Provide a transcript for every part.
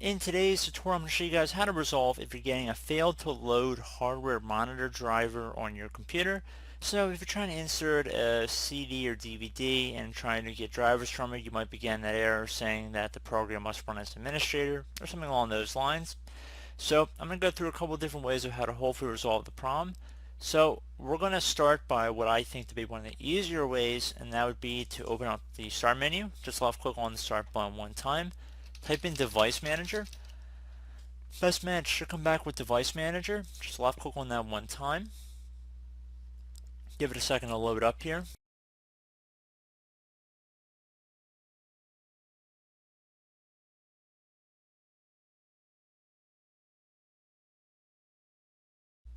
In today's tutorial, I'm going to show you guys how to resolve if you're getting a failed to load hardware monitor driver on your computer. So if you're trying to insert a CD or DVD and trying to get drivers from it, you might be getting that error saying that the program must run as administrator or something along those lines. So I'm going to go through a couple of different ways of how to hopefully resolve the problem. So we're going to start by what I think to be one of the easier ways, and that would be to open up the Start menu. Just left click on the Start button one time. Type in Device Manager. Best match should come back with Device Manager. Just left click on that one time. Give it a second to load up here.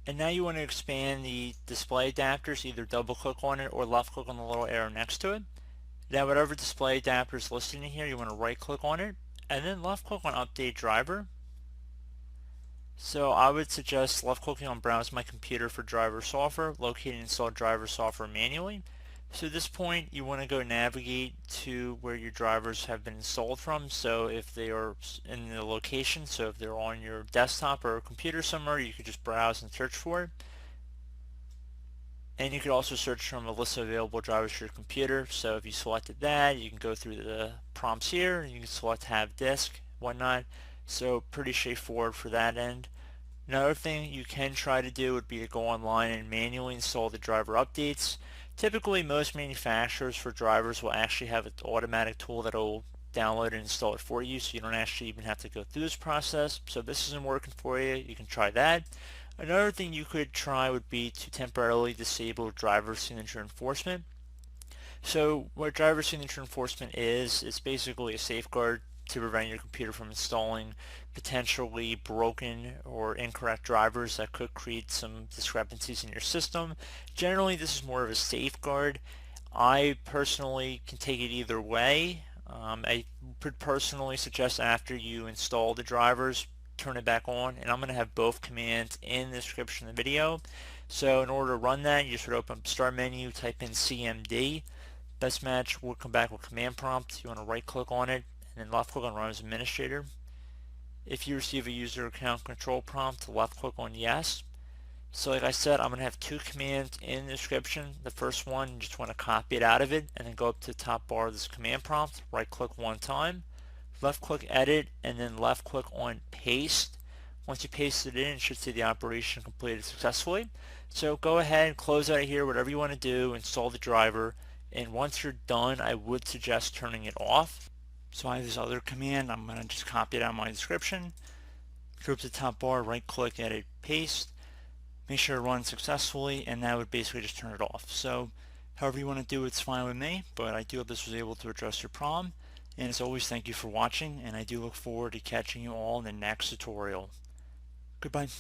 And now you want to expand the display adapters, either double click on it or left click on the little arrow next to it. Now whatever display adapter is listed in here, you want to right click on it and then left click on Update Driver. So I would suggest left clicking on Browse My Computer for driver software, locate and install driver software manually. So at this point you want to go navigate to where your drivers have been installed from. So if they are in the location, so if they're on your desktop or computer somewhere, you could just browse and search for it. And you could also search from a list of available drivers for your computer. So if you selected that, you can go through the prompts here, and you can select have disk, whatnot. So pretty straightforward for that end. Another thing you can try to do would be to go online and manually install the driver updates. Typically most manufacturers for drivers will actually have an automatic tool that will download and install it for you, so you don't actually even have to go through this process. So if this isn't working for you, you can try that. Another thing you could try would be to temporarily disable driver signature enforcement. So what driver signature enforcement is, it's basically a safeguard to prevent your computer from installing potentially broken or incorrect drivers that could create some discrepancies in your system. Generally, this is more of a safeguard. I personally can take it either way. I would personally suggest after you install the drivers, turn it back on, and I'm going to have both commands in the description of the video. So in order to run that, you just would open up Start menu, type in CMD. Best match will come back with command prompt. You want to right click on it and then left click on Run as Administrator. If you receive a user account control prompt, left click on Yes. So like I said, I'm going to have two commands in the description. The first one, you just want to copy it out of it and then go up to the top bar of this command prompt, right click one time, left click Edit, and then left click on Paste. Once you paste it in, it should say the operation completed successfully. So go ahead and close out of here, whatever you want to do, install the driver, and once you're done, I would suggest turning it off. So I have this other command, I'm going to just copy it out of my description, go up to the top bar, right click, edit, paste, make sure it runs successfully, and that would basically just turn it off. So however you want to do it's fine with me, but I do hope this was able to address your problem. And as always, thank you for watching, and I do look forward to catching you all in the next tutorial. Goodbye.